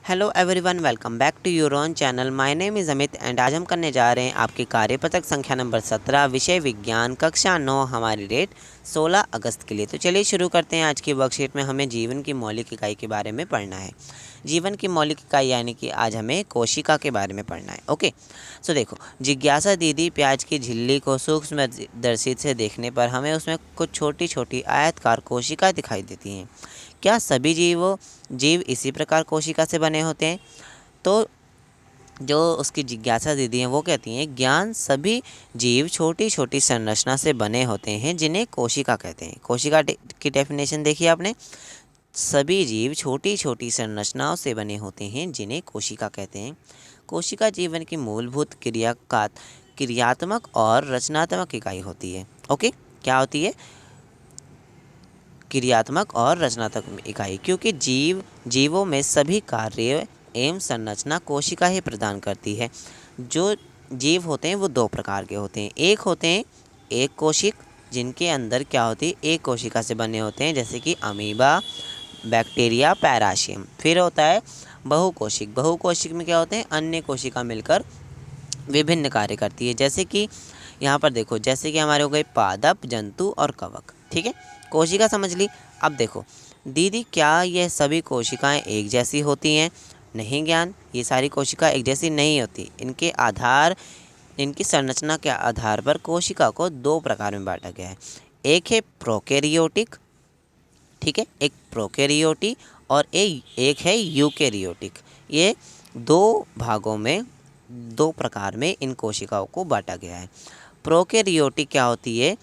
Hello everyone, welcome back to your own channel. My name is Amit and आज हम करने जा रहे हैं आपकी कार्यपत्रक संख्या नंबर 17, विषय विज्ञान, कक्षा 9। हमारी डेट 16 अगस्त के लिए। तो चलिए शुरू करते हैं। आज की वर्कशीट में हमें जीवन की मौलिक इकाई के बारे में पढ़ना है। जीवन की मौलिक इकाई यानी कि आज हमें कोशिका के बारे में पढ़ना है। ओके, सो देखो, जिज्ञासा दीदी प्याज की झिल्ली को सूक्ष्म दर्शी से देखने पर हमें उसमें कुछ छोटी छोटी आयतकार कोशिका दिखाई देती हैं। क्या सभी जीव इसी प्रकार कोशिका से बने होते हैं? तो जो उसकी जिज्ञासा दीदी हैं वो कहती हैं, ज्ञान सभी जीव छोटी छोटी संरचना से बने होते हैं जिन्हें कोशिका कहते हैं। कोशिका की डेफिनेशन देखिए आपने। सभी जीव छोटी छोटी संरचनाओं से बने होते हैं जिन्हें कोशिका कहते हैं। कोशिका जीवन की मूलभूत क्रियात्मक और रचनात्मक इकाई होती है। ओके, क्या होती है? क्रियात्मक और रचनात्मक इकाई, क्योंकि जीवों में सभी कार्य एवं संरचना कोशिका ही प्रदान करती है। जो जीव होते हैं वो दो प्रकार के होते हैं। एक होते हैं एक कोशिक, जिनके अंदर क्या होती है, एक कोशिका से बने होते हैं, जैसे कि अमीबा, बैक्टीरिया, पैराशियम। फिर होता है बहुकोशिक। बहुकोशिक में क्या होते हैं, अन्य कोशिका मिलकर विभिन्न कार्य करती है। जैसे कि यहाँ पर देखो, जैसे कि हमारे हो गए पादप, जंतु और कवक। ठीक है, कोशिका समझ ली। अब देखो दीदी, क्या यह सभी कोशिकाएं एक जैसी होती हैं? नहीं ज्ञान, ये सारी कोशिका एक जैसी नहीं होती। इनकी संरचना के आधार पर कोशिका को दो प्रकार में बांटा गया है। एक है प्रोकैरियोटिक, ठीक है, एक प्रोकैरियोटी, और एक है यूकैरियोटिक। ये दो भागों में, दो प्रकार में इन कोशिकाओं को बांटा गया है। प्रोकैरियोटिक क्या होती है?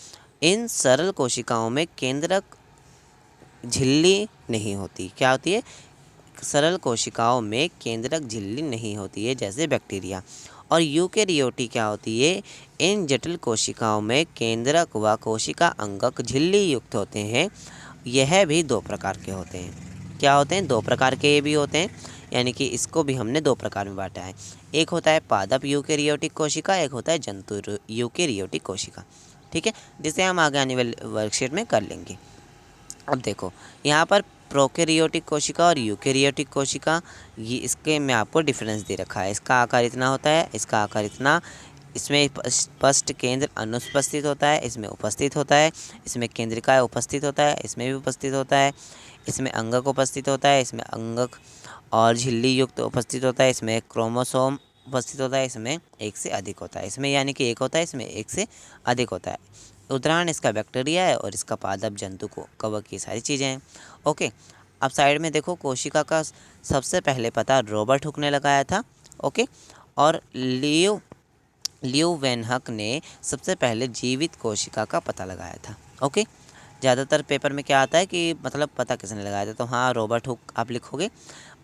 इन सरल कोशिकाओं में केंद्रक झिल्ली नहीं होती। क्या होती है? सरल कोशिकाओं में केंद्रक झिल्ली नहीं होती है, जैसे बैक्टीरिया। और यूकैरियोटी क्या होती है? इन जटिल कोशिकाओं में केंद्रक व कोशिका अंगक झिल्ली युक्त होते हैं। यह भी दो प्रकार के होते हैं। क्या होते हैं? दो प्रकार के ये भी होते हैं, यानी कि इसको भी हमने दो प्रकार में बांटा है। एक होता है पादप यूकैरियोटिक कोशिका, एक होता है जंतु यूकैरियोटिक कोशिका। ठीक है, जिसे हम आगे आने वाले वर्कशीट में कर लेंगे। अब देखो यहाँ पर प्रोकैरियोटिक कोशिका और यूकैरियोटिक कोशिका, ये इसके में आपको डिफरेंस दे रखा है। इसका आकार इतना होता है, इसका आकार इतना। इसमें स्पष्ट केंद्र अनुपस्थित होता है, इसमें उपस्थित होता है। इसमें केंद्रिका उपस्थित होता है, इसमें भी उपस्थित होता है। इसमें अंगक उपस्थित होता है, इसमें अंगक और झिल्ली युक्त उपस्थित होता है। इसमें क्रोमोसोम उपस्थित होता है, इसमें एक से अधिक होता है। इसमें यानी कि एक होता है, इसमें एक से अधिक होता है। उदाहरण इसका बैक्टीरिया है और इसका पादप, जंतु को कवक, की सारी चीज़ें हैं। ओके, अब साइड में देखो, कोशिका का सबसे पहले पता रॉबर्ट हुक ने लगाया था। ओके, और ल्यूवेनहक ने सबसे पहले जीवित कोशिका का पता लगाया था। ओके, ज़्यादातर पेपर में क्या आता है कि मतलब पता किसने लगाया था, तो हाँ, रॉबर्ट हुक आप लिखोगे।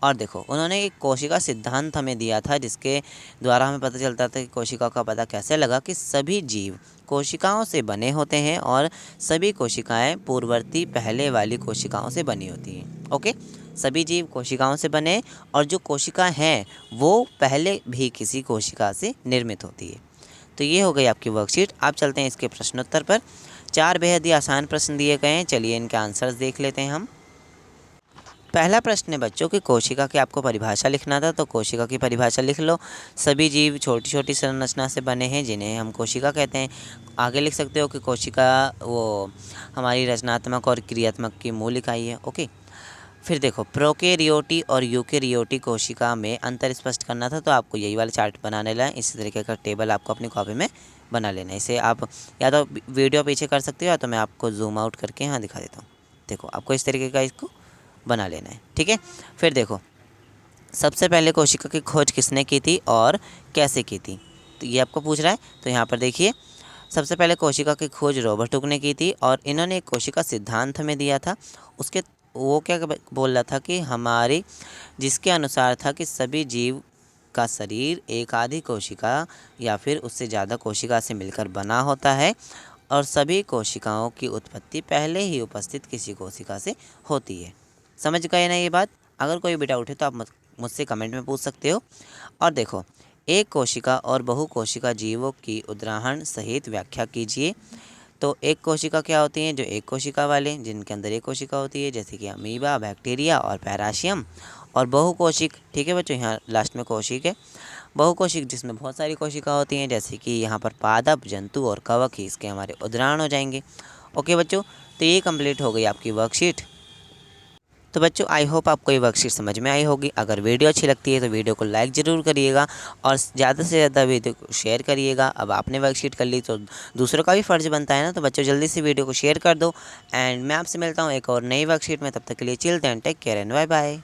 और देखो, उन्होंने एक कोशिका सिद्धांत हमें दिया था, जिसके द्वारा हमें पता चलता था कि कोशिका का पता कैसे लगा कि सभी जीव कोशिकाओं से बने होते हैं और सभी कोशिकाएं पूर्ववर्ती पहले वाली कोशिकाओं से बनी होती हैं। ओके, सभी जीव कोशिकाओं से बने और जो कोशिका हैं वो पहले भी किसी कोशिका से निर्मित होती है। तो ये हो गई आपकी वर्कशीट। आप चलते हैं इसके प्रश्नोत्तर पर। 4 बेहद ही आसान प्रश्न दिए गए हैं, चलिए इनके आंसर्स देख लेते हैं हम। पहला प्रश्न है बच्चों की कोशिका की आपको परिभाषा लिखना था, तो कोशिका की परिभाषा लिख लो। सभी जीव छोटी छोटी संरचना से बने हैं जिन्हें हम कोशिका कहते हैं। आगे लिख सकते हो कि कोशिका वो हमारी रचनात्मक और क्रियात्मक की मूल इकाई है। ओके, फिर देखो, प्रोकैरियोटी और यूकैरियोटी कोशिका में अंतर स्पष्ट करना था, तो आपको यही वाला चार्ट बना लेना है। इसी तरीके का टेबल आपको अपनी कॉपी में बना लेना है। इसे आप या तो वीडियो पीछे कर सकते हो, या तो मैं आपको जूम आउट करके यहाँ दिखा देता हूँ। देखो, आपको इस तरीके का इसको बना लेना है। ठीक है, फिर देखो, सबसे पहले कोशिका की खोज किसने की थी और कैसे की थी, तो ये आपको पूछ रहा है। तो यहाँ पर देखिए, सबसे पहले कोशिका की खोज रॉबर्ट हुक ने की थी और इन्होंने एक कोशिका सिद्धांत हमें दिया था। उसके वो क्या बोल रहा था कि हमारी, जिसके अनुसार था कि सभी जीव का शरीर एक आधी कोशिका या फिर उससे ज़्यादा कोशिका से मिलकर बना होता है और सभी कोशिकाओं की उत्पत्ति पहले ही उपस्थित किसी कोशिका से होती है। समझ गए ना ये बात? अगर कोई भी डाउट है तो आप मुझसे कमेंट में पूछ सकते हो। और देखो, एक कोशिका और बहुकोशिका जीवों की उदाहरण सहित व्याख्या कीजिए। तो एक कोशिका क्या होती हैं? जो एक कोशिका वाले, जिनके अंदर एक कोशिका होती है, जैसे कि अमीबा, बैक्टीरिया और पैराशियम। और बहुकोशिक, ठीक है बच्चों, यहाँ लास्ट में कोशिक है। बहुकोशिक जिसमें बहुत सारी कोशिका होती हैं, जैसे कि यहाँ पर पादप, जंतु और कवक ही इसके हमारे उदाहरण हो जाएंगे। ओके बच्चों, तो ये कंप्लीट हो गई आपकी वर्कशीट। तो बच्चों आई होप आपको ये वर्कशीट समझ में आई होगी। अगर वीडियो अच्छी लगती है तो वीडियो को लाइक ज़रूर करिएगा और ज़्यादा से ज़्यादा वीडियो को शेयर करिएगा। अब आपने वर्कशीट कर ली तो दूसरों का भी फ़र्ज़ बनता है ना, तो बच्चों जल्दी से वीडियो को शेयर कर दो। एंड मैं आपसे मिलता हूँ एक और नई वर्कशीट में, तब तक के लिए children take care and bye bye.